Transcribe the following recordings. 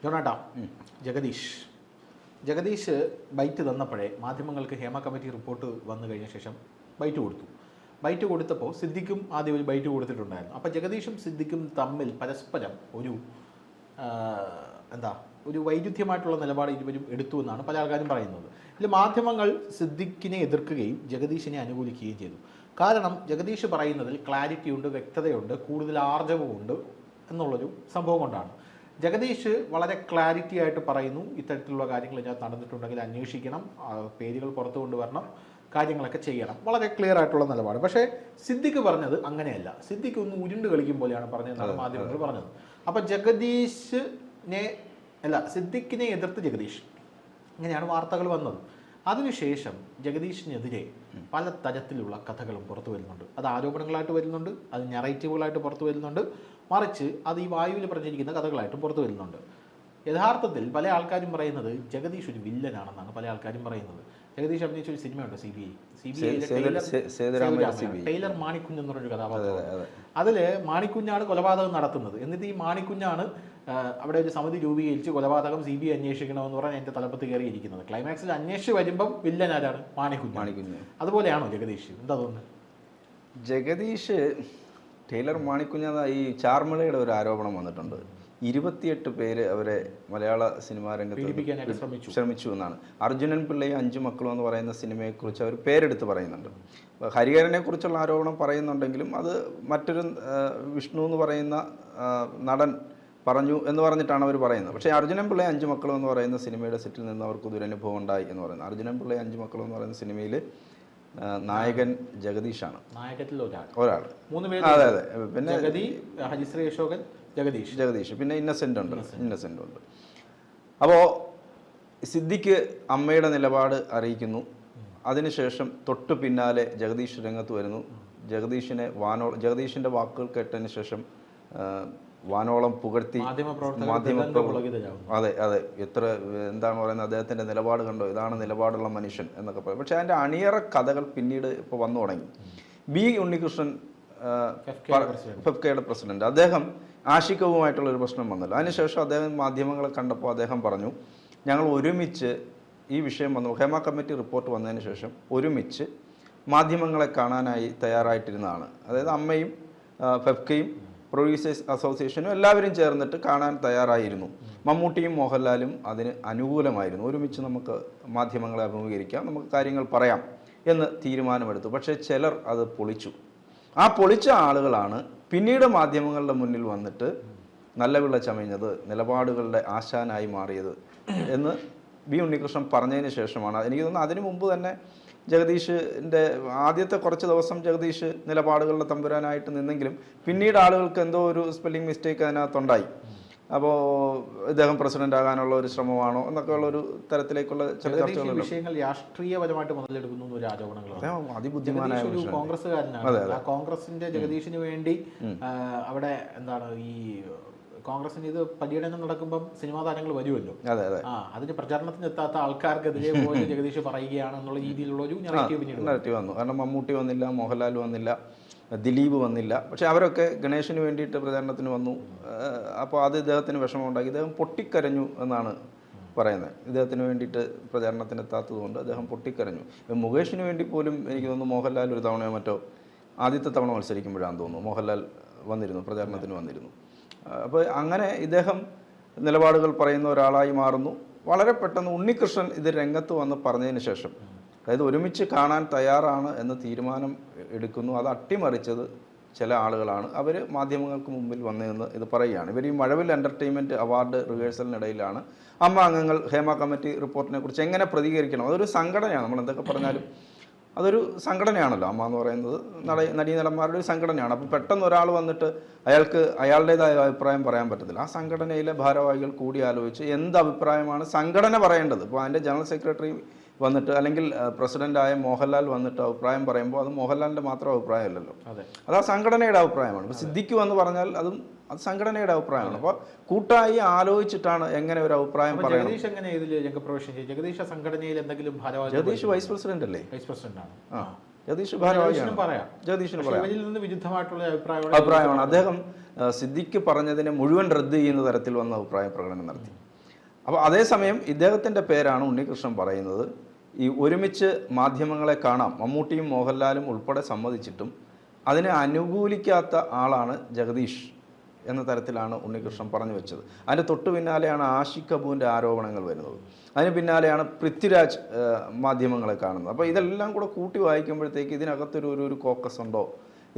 ജോണാട്ടാ, Jagdish byte തന്നപ്പോഴേ മാധ്യമങ്ങൾക്ക് Hema committee report വന്നു കഴിഞ്ഞ ശേഷം ബൈറ്റ് കൊടുത്തു. ബൈറ്റ് കൊടുത്തപ്പോൾ സിദ്ദിഖും ആദ്യം ഒരു ബൈറ്റ് കൊടുത്തിട്ടുണ്ടായിരുന്നു. അപ്പോൾ ജഗദീഷും സിദ്ദിഖും തമ്മിൽ പരസ്പരം ഒരു വൈരുദ്ധ്യമായിട്ടുള്ള നിലപാട് ഇരുവരും എടുത്തു എന്നാണ് പല ആൾക്കാരും പറയുന്നത്. ഇതിൽ മാധ്യമങ്ങൾ സിദ്ദിഖിനെ എതിർക്കുകയും ജഗദീഷിനെ അനുകൂലിക്കുകയും ചെയ്തു. കാരണം ജഗദീഷ് പറയുന്നതിൽ ക്ലാരിറ്റിയുണ്ട്, വ്യക്തതയുണ്ട്, കൂടുതൽ ആർജവമുണ്ട് എന്നുള്ളൊരു സംഭവം കൊണ്ടാണ്. ജഗദീഷ് വളരെ ക്ലാരിറ്റി ആയിട്ട് പറയുന്നു, ഇത്തരത്തിലുള്ള കാര്യങ്ങൾ ഇതിനകത്ത് നടന്നിട്ടുണ്ടെങ്കിൽ അന്വേഷിക്കണം, പേരുകൾ പുറത്തു കൊണ്ടുവരണം, കാര്യങ്ങളൊക്കെ ചെയ്യണം. വളരെ ക്ലിയർ ആയിട്ടുള്ള നിലപാട്. പക്ഷേ സിദ്ദിഖ് പറഞ്ഞത് അങ്ങനെയല്ല. സിദ്ദിഖ് ഒന്ന് ഉരുണ്ട് കളിക്കും പോലെയാണ് പറഞ്ഞതെന്നാണ് മാധ്യമങ്ങൾ പറഞ്ഞത്. അപ്പം സിദ്ദിഖിനെ എതിർത്ത് ജഗദീഷ്, ഇങ്ങനെയാണ് വാർത്തകൾ വന്നത്. അതിനുശേഷം ജഗദീഷിനെതിരെ പല തരത്തിലുള്ള കഥകളും പുറത്തു വരുന്നുണ്ട്. അത് ആരോപണങ്ങളായിട്ട് വരുന്നുണ്ട്, അത് നറേറ്റീവുകളായിട്ട് പുറത്തു വരുന്നുണ്ട്, മറിച്ച് അത് ഈ വായുവിൽ പ്രചരിക്കുന്ന കഥകളായിട്ടും പുറത്തു വരുന്നുണ്ട്. യഥാർത്ഥത്തിൽ പല ആൾക്കാരും പറയുന്നത് ജഗദീഷ് ഒരു വില്ലനാണെന്നാണ് പല ആൾക്കാരും പറയുന്നത്. ജഗദീഷ് അഭിനയിച്ച ഒരു സിനിമയുണ്ട് ടൈലർ മാണിക്കുഞ്ഞ് എന്ന് പറഞ്ഞൊരു കഥാപാത്രം. അതില് മാണിക്കുഞ്ഞാണ് കൊലപാതകം നടത്തുന്നത്. എന്നിട്ട് ഈ മാണിക്കുഞ്ഞാണ് അവിടെ ഒരു സമിതി രൂപീകരിച്ച് കൊലപാതകം CBI അന്വേഷിക്കണമെന്ന് പറഞ്ഞാൽ എൻ്റെ തലപ്പത്ത് കയറിയിരിക്കുന്നത്. ക്ലൈമാക്സിൽ അന്വേഷിച്ച് വരുമ്പം വില്ലൻ ആരാണ്? മാണിക്കുഞ്ഞ്. അതുപോലെയാണോ ജഗദീഷ്? എന്താ തോന്നുന്നത്? ജഗദീഷ് ടൈലർ മാണിക്കുഞ്ഞ ഈ ചാർമിളയുടെ ഒരു ആരോപണം വന്നിട്ടുണ്ട്. 28 പേര് അവരെ മലയാള സിനിമാ രംഗത്ത് ശ്രമിച്ചു എന്നാണ്. അർജുനൻ പിള്ളയും 5 മക്കളും എന്ന് പറയുന്ന സിനിമയെക്കുറിച്ച് അവർ പേരെടുത്ത് പറയുന്നുണ്ട്. ഹരിഹരനെ കുറിച്ചുള്ള ആരോപണം പറയുന്നുണ്ടെങ്കിലും അത് മറ്റൊരു വിഷ്ണു എന്ന് പറയുന്ന നടൻ പറഞ്ഞു എന്ന് പറഞ്ഞിട്ടാണ് അവർ പറയുന്നത്. പക്ഷേ അർജുനൻ പിള്ളയും 5 മക്കളും എന്ന് പറയുന്ന സിനിമയുടെ സെറ്റിൽ നിന്ന് അവർക്ക് ദുരനുഭവം ഉണ്ടായി എന്ന് പറയുന്നത്. അർജുനൻ പിള്ളയും 5 മക്കളും എന്ന് പറയുന്ന സിനിമയിൽ നായകൻ ജഗദീഷാണ്, ഒരാൾ. അതെ അതെ. പിന്നെ ജഗദീഷ്, പിന്നെ ഇന്നസെന്റ് ഉണ്ട്. അപ്പോൾ സിദ്ദിഖ് അമ്മയുടെ നിലപാട് അറിയിക്കുന്നു. അതിനുശേഷം തൊട്ടു പിന്നാലെ ജഗദീഷ് രംഗത്ത് വരുന്നു. ജഗദീഷിന്റെ വാക്കുകൾ കേട്ടതിന് ശേഷം വാനോളം പുകഴ്ത്തി അതെ എത്ര എന്താണ് പറയുന്നത്, അദ്ദേഹത്തിന്റെ നിലപാട് കണ്ടോ, ഇതാണ് നിലപാടുള്ള മനുഷ്യൻ എന്നൊക്കെ പറയും. പക്ഷെ അതിന്റെ അണിയറ കഥകൾ പിന്നീട് ഇപ്പോൾ വന്നു തുടങ്ങി. ബി ഉണ്ണികൃഷ്ണൻ, ഫെഫ്കയുടെ പ്രസിഡന്റ്, അദ്ദേഹം ആഷിഖവുമായിട്ടുള്ള ഒരു പ്രശ്നം വന്നല്ലോ. അതിനുശേഷം അദ്ദേഹം മാധ്യമങ്ങളെ കണ്ടപ്പോൾ അദ്ദേഹം പറഞ്ഞു, ഞങ്ങൾ ഒരുമിച്ച് ഈ വിഷയം വന്നു, ഹേമ കമ്മിറ്റി റിപ്പോർട്ട് വന്നതിന് ശേഷം ഒരുമിച്ച് മാധ്യമങ്ങളെ കാണാനായി തയ്യാറായിട്ടിരുന്നതാണ്. അതായത് അമ്മയും ഫെഫ്കയും പ്രൊഡ്യൂസേഴ്സ് അസോസിയേഷനും എല്ലാവരും ചേർന്നിട്ട് കാണാൻ തയ്യാറായിരുന്നു. മമ്മൂട്ടിയും മോഹൻലാലും അതിന് അനുകൂലമായിരുന്നു. ഒരുമിച്ച് നമുക്ക് മാധ്യമങ്ങളെ അഭിമുഖീകരിക്കാം, നമുക്ക് കാര്യങ്ങൾ പറയാം എന്ന് തീരുമാനമെടുത്തു. പക്ഷേ ചിലർ അത് പൊളിച്ചു. ആ പൊളിച്ച ആളുകളാണ് പിന്നീട് മാധ്യമങ്ങളുടെ മുന്നിൽ വന്നിട്ട് നല്ല വിള ചമഞ്ഞത്, നിലപാടുകളുടെ ആശാനായി മാറിയത് എന്ന് ബി ഉണ്ണികൃഷ്ണൻ പറഞ്ഞതിന് ശേഷമാണ്. എനിക്ക് തോന്നുന്നു അതിനു മുമ്പ് തന്നെ ജഗദീഷിൻ്റെ ആദ്യത്തെ കുറച്ച് ദിവസം ജഗദീഷ് നിലപാടുകളുടെ തമ്പുരാനായിട്ട് നിന്നെങ്കിലും പിന്നീട് ആളുകൾക്ക് എന്തോ ഒരു സ്പെല്ലിംഗ് മിസ്റ്റേക്ക് അതിനകത്തുണ്ടായി. അപ്പോൾ ഇദ്ദേഹം പ്രസിഡന്റ് ആകാനുള്ള ഒരു ശ്രമമാണോ എന്നൊക്കെയുള്ള ഒരു തരത്തിലേക്കുള്ള ചില വിഷയങ്ങൾ രാഷ്ട്രീയപരമായിട്ട് മുതലെടുക്കുന്നു ഒരു ആരോപണങ്ങളാണ്. അതിബുദ്ധിമാനായ കോൺഗ്രസ്സുകാരനാണ്. ആ കോൺഗ്രസിന്റെ ജഗദീഷിന് വേണ്ടി അവിടെ ഈ കോൺഗ്രസിന് ഇത് പര്യടനം നടക്കുമ്പം സിനിമാ താരങ്ങൾ വരുമല്ലോ. അതിന് പ്രചാരണത്തിന് എത്താത്ത ആൾക്കാർക്കെതിരെ പോലും ജഗദീഷ് പറയുകയാണ് എന്നുള്ള രീതിയിലുള്ള ഒരു നെഗറ്റീവ് വന്നു. കാരണം മമ്മൂട്ടി വന്നില്ല, മോഹൻലാൽ വന്നില്ല, ദിലീപ് വന്നില്ല. പക്ഷെ അവരൊക്കെ ഗണേശന് വേണ്ടിയിട്ട് പ്രചാരണത്തിന് വന്നു. അപ്പോൾ അത് ഇദ്ദേഹത്തിന് വിഷമമുണ്ടാക്കി. ഇദ്ദേഹം പൊട്ടിക്കരഞ്ഞു എന്നാണ് പറയുന്നത്. ഇദ്ദേഹത്തിന് വേണ്ടിയിട്ട് പ്രചാരണത്തിന് എത്താത്തതുകൊണ്ട് അദ്ദേഹം പൊട്ടിക്കരഞ്ഞു. മുകേഷിന് വേണ്ടി പോലും എനിക്ക് തോന്നുന്നു മോഹൻലാൽ ഒരു തവണയോ മറ്റോ ആദ്യത്തെ തവണ മത്സരിക്കുമ്പോഴാണെന്ന് തോന്നുന്നു മോഹൻലാൽ വന്നിരുന്നു, പ്രചാരണത്തിന് വന്നിരുന്നു. അപ്പോൾ അങ്ങനെ ഇദ്ദേഹം നിലപാടുകൾ പറയുന്ന ഒരാളായി മാറുന്നു. വളരെ പെട്ടെന്ന് ഉണ്ണികൃഷ്ണൻ ഇത് രംഗത്ത് വന്ന് പറഞ്ഞതിന് ശേഷം, അതായത് ഒരുമിച്ച് കാണാൻ തയ്യാറാണ് എന്ന് തീരുമാനം എടുക്കുന്നു. അത് അട്ടിമറിച്ചത് ചില ആളുകളാണ്. അവർ മാധ്യമങ്ങൾക്ക് മുമ്പിൽ വന്നതെന്ന് ഇത് പറയുകയാണ്. ഇവർ ഈ മഴവിൽ എൻ്റർടൈൻമെൻറ്റ് അവാർഡ് റിഹേഴ്സലിനിടയിലാണ് അമ്മ അംഗങ്ങൾ ഹേമ കമ്മിറ്റി റിപ്പോർട്ടിനെ കുറിച്ച് എങ്ങനെ പ്രതികരിക്കണം. അതൊരു സംഘടനയാണ്. നമ്മൾ എന്തൊക്കെ പറഞ്ഞാലും അതൊരു സംഘടനയാണല്ലോ അമ്മ എന്ന് പറയുന്നത്. നടീനടന്മാരുടെ ഒരു സംഘടനയാണ്. അപ്പോൾ പെട്ടെന്ന് ഒരാൾ വന്നിട്ട് അയാളുടേതായ അഭിപ്രായം പറയാൻ പറ്റത്തില്ല. ആ സംഘടനയിലെ ഭാരവാഹികൾ കൂടി ആലോചിച്ച് എന്ത് അഭിപ്രായമാണ് സംഘടന പറയേണ്ടത്. ഇപ്പോൾ അതിൻ്റെ ജനറൽ സെക്രട്ടറി വന്നിട്ട് അല്ലെങ്കിൽ പ്രസിഡന്റായ മോഹൻലാൽ വന്നിട്ട് അഭിപ്രായം പറയുമ്പോൾ അത് മോഹൻലാലിൻ്റെ മാത്രം അഭിപ്രായമല്ലല്ലോ, അത് ആ സംഘടനയുടെ അഭിപ്രായമാണ്. ഇപ്പോൾ സിദ്ദിഖ് എന്ന് പറഞ്ഞാൽ അത് സംഘടനയുടെ അഭിപ്രായമാണ്. അപ്പോൾ കൂട്ടായി ആലോചിച്ചിട്ടാണ് എങ്ങനെ ഒരു അഭിപ്രായം പറയണം. ജഗദീഷ് വൈസ് പ്രസിഡന്റ് അല്ലേ? ജഗദീഷ് ഭാരവാഹിയാണ്. ജഗദീഷിന് പറയാം അഭിപ്രായമാണ്. അദ്ദേഹം സിദ്ദിഖ് പറഞ്ഞതിനെ മുഴുവൻ റദ്ദ് ചെയ്യുന്ന തരത്തിൽ വന്ന അഭിപ്രായ പ്രകടനം നടത്തി. അപ്പോൾ അതേസമയം ഇദ്ദേഹത്തിൻ്റെ പേരാണ് ഉണ്ണികൃഷ്ണൻ പറയുന്നത്. ഈ ഒരുമിച്ച് മാധ്യമങ്ങളെ കാണാം, മമ്മൂട്ടിയും മോഹൻലാലും ഉൾപ്പെടെ സമ്മതിച്ചിട്ടും അതിനെ അനുകൂലിക്കാത്ത ആളാണ് ജഗദീഷ് എന്ന തരത്തിലാണ് ഉണ്ണികൃഷ്ണൻ പറഞ്ഞു വെച്ചത്. അതിൻ്റെ തൊട്ടു പിന്നാലെയാണ് ആഷിഖ് കപൂറിൻ്റെ ആരോപണങ്ങൾ വരുന്നത്. അതിന് പിന്നാലെയാണ് പൃഥ്വിരാജ് മാധ്യമങ്ങളെ കാണുന്നത്. അപ്പോൾ ഇതെല്ലാം കൂടെ കൂട്ടി വായിക്കുമ്പോഴത്തേക്ക് ഇതിനകത്തൊരു കോക്കസ് ഉണ്ടോ,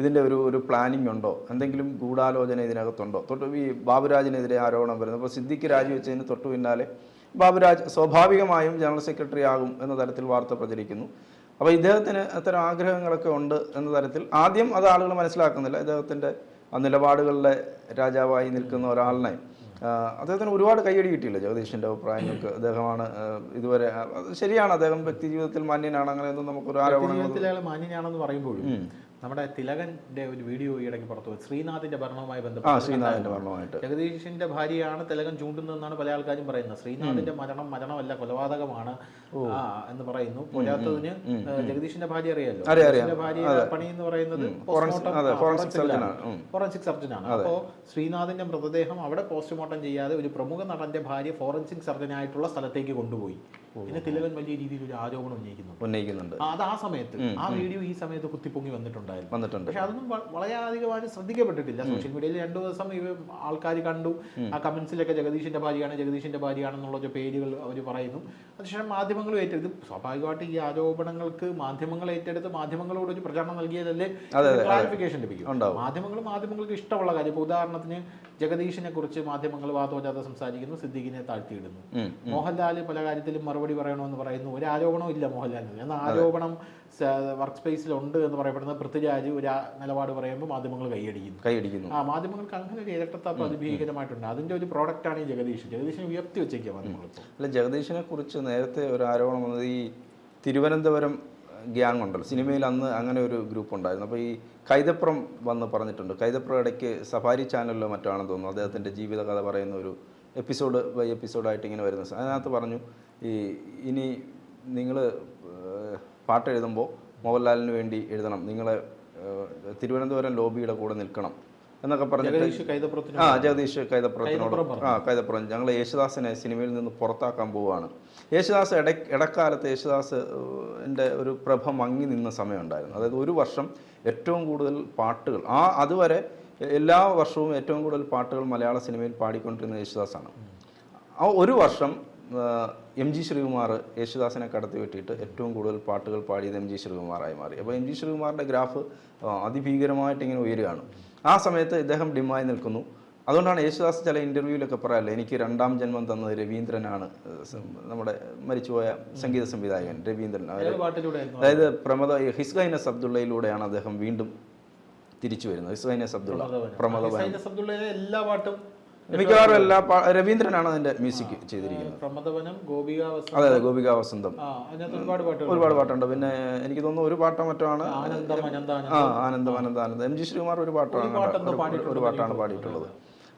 ഇതിൻ്റെ ഒരു പ്ലാനിങ് ഉണ്ടോ, എന്തെങ്കിലും ഗൂഢാലോചന ഇതിനകത്തുണ്ടോ? ഈ ബാബുരാജിനെതിരെ ആരോപണം വരുന്നത്. അപ്പോൾ സിദ്ദിഖ് രാജിവെച്ചതിന് തൊട്ടു പിന്നാലെ ബാബുരാജ് സ്വാഭാവികമായും ജനറൽ സെക്രട്ടറി ആകും എന്ന തരത്തിൽ വാർത്ത പ്രചരിക്കുന്നു. അപ്പോൾ ഇദ്ദേഹത്തിന് അത്തരം ആഗ്രഹങ്ങളൊക്കെ ഉണ്ട് എന്ന തരത്തിൽ ആദ്യം അത് ആളുകൾ മനസ്സിലാക്കുന്നില്ല. ഇദ്ദേഹത്തിൻ്റെ നിലപാടുകളിലെ രാജാവായി നിൽക്കുന്ന ഒരാളിനെ അദ്ദേഹത്തിന് ഒരുപാട് കയ്യടി കിട്ടിയില്ല ജഗദീഷിൻ്റെ അഭിപ്രായങ്ങൾക്ക്. അദ്ദേഹമാണ് ഇതുവരെ ശരിയാണ്, അദ്ദേഹം വ്യക്തി ജീവിതത്തിൽ മാന്യനാണ്, അങ്ങനെയൊന്നും നമുക്കൊരു ആരോപണം മാന്യനാണെന്ന് പറയുമ്പോഴും നമ്മുടെ തിലകന്റെ ഒരു വീഡിയോ ഈയിടയ്ക്ക് പുറത്തു വന്നു. ശ്രീനാഥിന്റെ ഭരണവുമായി ബന്ധപ്പെട്ട് ജഗദീഷിന്റെ ഭാര്യയാണ് തിലകൻ ചൂണ്ടുന്നതെന്നാണ് പല ആൾക്കാരും പറയുന്നത്. ശ്രീനാഥിന്റെ മരണമല്ല, കൊലപാതകമാണ് എന്ന് പറയുന്നു. പോരാത്തതിന് ജഗദീഷിന്റെ ഭാര്യ അറിയാലോ, ജഗദീഷിന്റെ ഭാര്യ പണി എന്ന് പറയുന്നത് ഫോറൻസിക് സർജനാണ്. അപ്പോൾ ശ്രീനാഥിന്റെ മൃതദേഹം അവിടെ പോസ്റ്റ്മോർട്ടം ചെയ്യാതെ ഒരു പ്രമുഖ നടന്റെ ഭാര്യ ഫോറൻസിക് സർജനായിട്ടുള്ള സ്ഥലത്തേക്ക് കൊണ്ടുപോയി. പിന്നെ തിലകൻ വലിയ രീതിയിൽ ഒരു ആരോപണം ഉന്നയിക്കുന്നുണ്ട്. അത് ആ സമയത്ത് ആ വീഡിയോ ഈ സമയത്ത് കുത്തിപ്പൊങ്ങി വന്നിട്ടുണ്ട്. പക്ഷെ അതൊന്നും വളരെയധികമായിട്ട് ശ്രദ്ധിക്കപ്പെട്ടിട്ടില്ല. സോഷ്യൽ മീഡിയയിൽ 2 ദിവസം ആൾക്കാർ കണ്ടു. ആ കമന്റ്സിലൊക്കെ ജഗദീഷിന്റെ ഭാര്യയാണെന്നുള്ള പേരുകൾ അവർ പറയുന്നു. അതിനുശേഷം മാധ്യമങ്ങൾ ഏറ്റെടുത്ത്, സ്വാഭാവികമായിട്ട് ഈ ആരോപണങ്ങൾക്ക് മാധ്യമങ്ങൾ ഏറ്റെടുത്ത് മാധ്യമങ്ങളോട് ഒരു പ്രചാരണം നൽകിയതല്ലേ ക്ലാരിഫിക്കേഷൻ ലഭിക്കും. മാധ്യമങ്ങൾക്ക് ഇഷ്ടമുള്ള കാര്യം, ഇപ്പോൾ ഉദാഹരണത്തിന് ജഗദീഷിനെ കുറിച്ച് മാധ്യമങ്ങൾ വാദോജാത സംസാരിക്കുന്നു, സിദ്ദിഖിനെ താഴ്ത്തിയിടുന്നു. മോഹൻലാൽ പല കാര്യത്തിലും മറുപടി പറയണമെന്ന് പറയുന്നു. ഒരു ആരോപണവും ഇല്ല മോഹൻലാലിന്. എന്നാൽ ആരോപണം വർക്ക് സ്പേസിലുണ്ട് എന്ന് പറയപ്പെടുന്ന പൃഥ്വിരാജ് ഒരു നിലപാട് പറയുമ്പോൾ മാധ്യമങ്ങൾ കൈയടിക്കുന്നു. മാധ്യമങ്ങൾക്ക് അങ്ങനെ ഒരു ഇരട്ടത്താപ്പ് അതിഭീകരമായിട്ടുണ്ട്. അതിന്റെ ഒരു പ്രോഡക്റ്റാണ് ഈ ജഗദീഷിനെ ഉയർത്തി വെച്ചേക്കുക മാധ്യമങ്ങൾ. അല്ല, ജഗദീഷിനെ കുറിച്ച് നേരത്തെ ഒരു ആരോപണം വന്നത് ഈ തിരുവനന്തപുരം ഗ്യാങ് ഉണ്ടല്ലോ, സിനിമയിൽ അന്ന് അങ്ങനെ ഒരു ഗ്രൂപ്പ് ഉണ്ടായിരുന്നു. അപ്പോൾ ഈ കൈതപ്രം വന്ന് പറഞ്ഞിട്ടുണ്ട്. കൈതപ്രം ഇടയ്ക്ക് സഫാരി ചാനലിലോ മറ്റാണെന്ന് തോന്നുന്നു, അദ്ദേഹത്തിൻ്റെ ജീവിതകഥ പറയുന്ന ഒരു എപ്പിസോഡ് ബൈ എപ്പിസോഡായിട്ട് ഇങ്ങനെ വരുന്നത്. അതിനകത്ത് പറഞ്ഞു, ഇനി നിങ്ങൾ പാട്ട് എഴുതുമ്പോൾ മോഹൻലാലിന് വേണ്ടി എഴുതണം, നിങ്ങളെ തിരുവനന്തപുരം ലോബിയുടെ കൂടെ നിൽക്കണം എന്നൊക്കെ പറഞ്ഞിട്ട് ജഗദീഷ് കൈതപ്പുറം ഞങ്ങൾ യേശുദാസിനെ സിനിമയിൽ നിന്ന് പുറത്താക്കാൻ പോവുകയാണ്. യേശുദാസ് ഇടക്കാലത്ത് യേശുദാസിൻ്റെ ഒരു പ്രഭ മങ്ങി നിന്ന സമയമുണ്ടായിരുന്നു. അതായത് ഒരു വർഷം ഏറ്റവും കൂടുതൽ പാട്ടുകൾ, അതുവരെ എല്ലാ വർഷവും ഏറ്റവും കൂടുതൽ പാട്ടുകൾ മലയാള സിനിമയിൽ പാടിക്കൊണ്ടിരുന്ന യേശുദാസാണ്. ആ ഒരു വർഷം MG ശ്രീകുമാർ യേശുദാസിനെ കടത്തി വെട്ടിയിട്ട് ഏറ്റവും കൂടുതൽ പാട്ടുകൾ പാടിയത് MG ശ്രീകുമാറായി മാറി. അപ്പോൾ MG ശ്രീകുമാറിൻ്റെ ഗ്രാഫ് അതിഭീകരമായിട്ട് ഇങ്ങനെ ഉയരുകയാണ്. ആ സമയത്ത് ഇദ്ദേഹം ഡിമായി നിൽക്കുന്നു. അതുകൊണ്ടാണ് യേശുദാസ് ചില ഇൻ്റർവ്യൂവിലൊക്കെ പറയാറില്ല, എനിക്ക് 2ാം ജന്മം തന്നത് രവീന്ദ്രനാണ്, നമ്മുടെ മരിച്ചുപോയ സംഗീത സംവിധായകൻ രവീന്ദ്രൻ. അതായത് ഹിസ് ഗൈനസ് അബ്ദുള്ളയിലൂടെയാണ് അദ്ദേഹം വീണ്ടും തിരിച്ചു വരുന്നത്. ഹിസ് ഗൈനസ് അബ്ദുള്ള, പ്രമദവനം, എല്ലാ പാട്ടും മിക്കവാറും രവീന്ദ്രനാണ് അതിന്റെ മ്യൂസിക് ചെയ്തിരിക്കുന്നത്. അതെ, ഗോപിക വസന്തം, ഒരുപാട് പാട്ടുണ്ട്. പിന്നെ എനിക്ക് തോന്നുന്നു ഒരു പാട്ടോ മറ്റോ ആണ് ആനന്ദം. MG ശ്രീകുമാർ ഒരു പാട്ടാണ് പാടിയിട്ടുള്ളത്.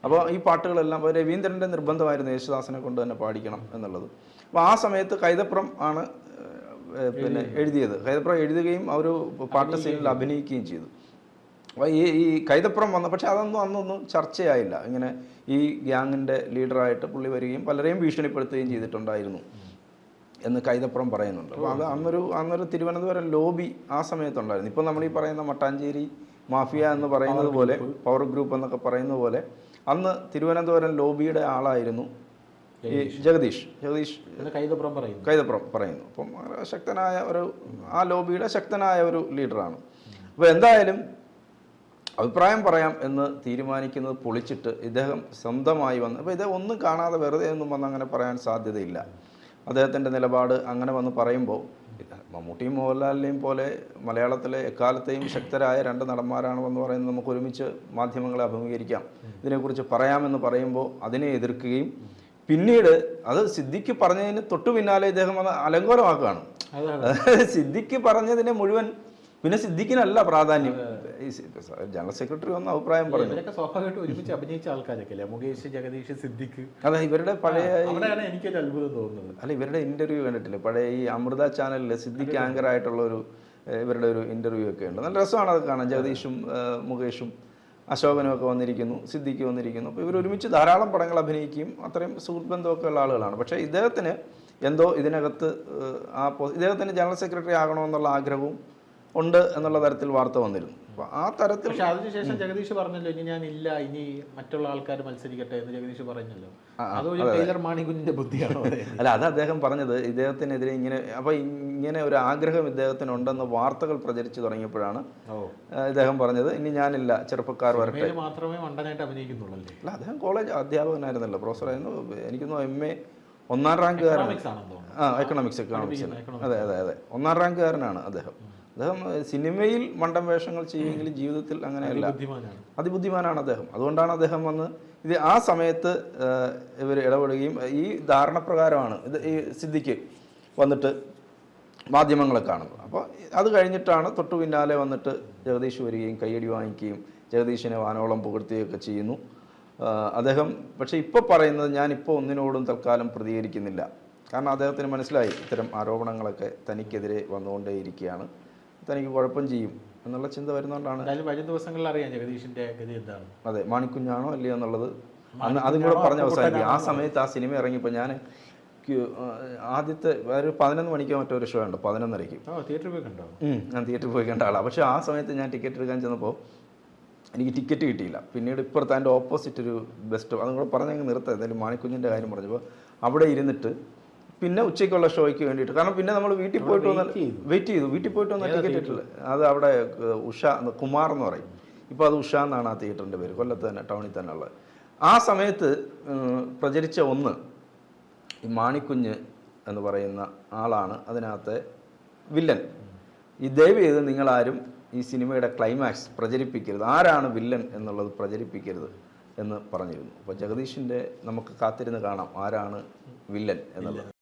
അപ്പോൾ ഈ പാട്ടുകളെല്ലാം രവീന്ദ്രന്റെ നിർബന്ധമായിരുന്നു യേശുദാസിനെ കൊണ്ട് തന്നെ പാടിക്കണം എന്നുള്ളത്. അപ്പോൾ ആ സമയത്ത് കൈതപ്രം ആണ് പിന്നെ എഴുതിയത്. കൈതപ്രം എഴുതുകയും ആ ഒരു പാട്ട് സീനിൽ അഭിനയിക്കുകയും ചെയ്തു. അപ്പോൾ ഈ കൈതപ്പുറം വന്നു. പക്ഷെ അന്നൊന്നും ചർച്ചയായില്ല. ഇങ്ങനെ ഈ ഗ്യാങ്ങിൻ്റെ ലീഡറായിട്ട് പുള്ളി വരികയും പലരെയും ഭീഷണിപ്പെടുത്തുകയും ചെയ്തിട്ടുണ്ടായിരുന്നു എന്ന് കൈതപ്പുറം പറയുന്നുണ്ട്. അപ്പോൾ അത് അന്നൊരു തിരുവനന്തപുരം ലോബി ആ സമയത്തുണ്ടായിരുന്നു. ഇപ്പോൾ നമ്മൾ ഈ പറയുന്ന മട്ടാഞ്ചേരി മാഫിയ എന്ന് പറയുന്നത് പോലെ, പവർ ഗ്രൂപ്പ് എന്നൊക്കെ പറയുന്നത് പോലെ, അന്ന് തിരുവനന്തപുരം ലോബിയുടെ ആളായിരുന്നു ഈ ജഗദീഷ് കൈതപ്പുറം പറയുന്നു. അപ്പം ശക്തനായ ആ ലോബിയുടെ ശക്തനായ ഒരു ലീഡറാണ്. അപ്പോൾ എന്തായാലും അഭിപ്രായം പറയാം എന്ന് തീരുമാനിക്കുന്നത് പൊളിച്ചിട്ട് ഇദ്ദേഹം സ്വന്തമായി വന്ന്, അപ്പോൾ ഇദ്ദേഹം ഒന്നും കാണാതെ വെറുതെ ഒന്നും വന്ന് അങ്ങനെ പറയാൻ സാധ്യതയില്ല. അദ്ദേഹത്തിൻ്റെ നിലപാട് അങ്ങനെ വന്ന് പറയുമ്പോൾ മമ്മൂട്ടിയും മോഹൻലാലിനെയും പോലെ മലയാളത്തിലെ എക്കാലത്തെയും ശക്തരായ 2 നടന്മാരാണ് എന്ന് പറയുന്നത് നമുക്ക് ഒരുമിച്ച് മാധ്യമങ്ങളെ അഭിമുഖീകരിക്കാം, ഇതിനെക്കുറിച്ച് പറയാമെന്ന് പറയുമ്പോൾ അതിനെ എതിർക്കുകയും പിന്നീട് അത് സിദ്ദിഖ് പറഞ്ഞതിന് തൊട്ടു പിന്നാലെ ഇദ്ദേഹം അത് അലങ്കോലമാക്കുകയാണ്. സിദ്ദിഖ് പറഞ്ഞതിനെ മുഴുവൻ, പിന്നെ സിദ്ദിഖിനല്ല പ്രാധാന്യം, ജനറൽ സെക്രട്ടറി ഒന്ന് അഭിപ്രായം പറഞ്ഞു. സ്വാഭാവികമായിട്ട് ഒരുമിച്ച് അഭിനയിച്ച ആൾക്കാരൊക്കെ മുകേഷ്, ജഗദീഷ്, സിദ്ദിഖ്. അതെ, ഇവരുടെ പഴയ എനിക്കൊരു അത്ഭുതം തോന്നുന്നത്, അല്ല ഇവരുടെ ഇന്റർവ്യൂ കണ്ടിട്ടില്ല? പഴയ ഈ അമൃത ചാനലിൽ സിദ്ദിഖ് ആങ്കർ ആയിട്ടുള്ള ഇവരുടെ ഒരു ഇന്റർവ്യൂ ഒക്കെ ഉണ്ട്. നല്ല രസമാണ് അത് കാണാൻ. ജഗദീഷും മുകേഷും അശോകനും ഒക്കെ വന്നിരിക്കുന്നു, സിദ്ദിഖ് വന്നിരിക്കുന്നു. അപ്പോൾ ഇവർ ഒരുമിച്ച് ധാരാളം പടങ്ങൾ അഭിനയിക്കുകയും അത്രയും സുഹൃത്ത് ബന്ധമൊക്കെ ഉള്ള ആളുകളാണ്. പക്ഷേ ഇദ്ദേഹത്തിന് എന്തോ ഇതിനകത്ത് ഇദ്ദേഹത്തിന് ജനറൽ സെക്രട്ടറി ആകണമെന്നുള്ള ആഗ്രഹവും ഉണ്ട് എന്നുള്ള തരത്തിൽ വാർത്ത വന്നിരുന്നു. അപ്പോൾ ആ തരത്തിൽ പക്ഷെ അതിനുശേഷം ജഗദീഷ് പറഞ്ഞല്ലോ ഇനി ഞാൻ ഇല്ല, ഇനി മറ്റുള്ള ആൾക്കാർ മത്സരിക്കട്ടെ എന്ന് ജഗദീഷ് പറഞ്ഞല്ലോ. അതൊരു ടൈലർ മാണിക്കുഞ്ഞിന്റെ ബുദ്ധിയാണോ? അല്ല, അത് അദ്ദേഹം പറഞ്ഞത് ഇദ്ദേഹത്തിനെതിരെ ഇങ്ങനെ ഒരു ആഗ്രഹം ഇദ്ദേഹത്തിനുണ്ടെന്ന് വാർത്തകൾ പ്രചരിച്ചു തുടങ്ങിയപ്പോഴാണ് ഇദ്ദേഹം പറഞ്ഞത് ഇനി ഞാനില്ല, ചെറുപ്പക്കാർ വരട്ടെ. മാത്രമേ മണ്ടനായിട്ട് അഭിനയിക്കുന്നുള്ളൂ. അല്ല, അദ്ദേഹം കോളേജ് അധ്യാപകനായിരുന്നല്ലോ, പ്രൊഫസറായിരുന്നു. എനിക്കൊന്നും MA 1ാം റാങ്കുകാരനാണ്. എക്കണോമിക്സ്. അതെ അതെ അതെ 1ാം റാങ്കുകാരനാണ് അദ്ദേഹം. സിനിമയിൽ മണ്ടൻ വേഷങ്ങൾ ചെയ്യുമെങ്കിലും ജീവിതത്തിൽ അങ്ങനെയല്ല, അതിബുദ്ധിമാനാണ് അദ്ദേഹം. അതുകൊണ്ടാണ് അദ്ദേഹം വന്ന് ആ സമയത്ത് ഇവർ ഇടപെടുകയും ഈ ധാരണപ്രകാരമാണ് ഈ സിദ്ദിഖ് വന്നിട്ട് മാധ്യമങ്ങളെ കാണുന്നത്. അപ്പോൾ അത് കഴിഞ്ഞിട്ടാണ് തൊട്ടു പിന്നാലെ വന്നിട്ട് ജഗദീഷ് വരികയും കയ്യടി വാങ്ങിക്കുകയും ജഗദീഷിനെ വാനോളം പുകഴ്ത്തുകയൊക്കെ ചെയ്യുന്നു അദ്ദേഹം. പക്ഷേ ഇപ്പോൾ പറയുന്നത് ഞാനിപ്പോൾ ഒന്നിനോടും തൽക്കാലം പ്രതികരിക്കുന്നില്ല. കാരണം അദ്ദേഹത്തിന് മനസ്സിലായി ഇത്തരം ആരോപണങ്ങളൊക്കെ തനിക്കെതിരെ വന്നുകൊണ്ടേയിരിക്കുകയാണ്, തനിക്ക് കുഴപ്പം ചെയ്യും എന്നുള്ള ചിന്ത വരുന്നതുകൊണ്ടാണ്. വരും ദിവസങ്ങളിൽ അറിയാം ജഗദീഷിന്റെ ഗതി എന്താണ്. അതെ, മാണിക്കുഞ്ഞാണോ അല്ലയോ എന്നുള്ളത് അതും കൂടെ പറഞ്ഞ അവസാനിക്കും. ആ സമയത്ത് ആ സിനിമ ഇറങ്ങിയപ്പോൾ ഞാൻ ആദ്യത്തെ ഒരു 11 മണിക്കോ മറ്റൊരു ഷോ ഉണ്ട്, 11:30. തിയേറ്ററിൽ പോയി കണ്ടോ? ഞാൻ തിയേറ്ററിൽ പോയി കണ്ട ആളാണ്. പക്ഷേ ആ സമയത്ത് ഞാൻ ടിക്കറ്റ് എടുക്കാൻ ചെന്നപ്പോൾ എനിക്ക് ടിക്കറ്റ് കിട്ടിയില്ല. പിന്നീട് ഇപ്പുറത്ത് അതിൻ്റെ ഓപ്പോസിറ്റ് ഒരു ബെസ്റ്റ്, അതും കൂടെ പറഞ്ഞങ്ങ് നിർത്താം. എന്തായാലും മാണിക്കുഞ്ഞിൻ്റെ കാര്യം പറഞ്ഞപ്പോൾ അവിടെ ഇരുന്നിട്ട് പിന്നെ ഉച്ചയ്ക്കുള്ള ഷോയ്ക്ക് വേണ്ടിയിട്ട്, കാരണം പിന്നെ നമ്മൾ വീട്ടിൽ പോയിട്ട് വന്നാൽ വെയിറ്റ് ചെയ്തു, വീട്ടിൽ പോയിട്ട് വന്നാൽ ടിക്കറ്റ് ഇട്ടില്ല. അത് അവിടെ ഉഷ കുമാർ എന്ന് പറയും, ഇപ്പോൾ അത് ഉഷ എന്നാണ് ആ തിയേറ്ററിൻ്റെ പേര്, കൊല്ലത്ത് തന്നെ, ടൗണിൽ തന്നെ ഉള്ളത്. ആ സമയത്ത് പ്രചരിച്ച ഒന്ന് ഈ മാണിക്കുഞ്ഞ് എന്ന് പറയുന്ന ആളാണ് അതിനകത്തെ വില്ലൻ. ഈ ദയവ് ചെയ്ത് നിങ്ങളാരും ഈ സിനിമയുടെ ക്ലൈമാക്സ് പ്രചരിപ്പിക്കരുത്, ആരാണ് വില്ലൻ എന്നുള്ളത് പ്രചരിപ്പിക്കരുത് എന്ന് പറഞ്ഞിരുന്നു. അപ്പോൾ ജഗദീഷിൻ്റെ നമുക്ക് കാത്തിരുന്ന് കാണാം ആരാണ് വില്ലൻ എന്നുള്ളത്.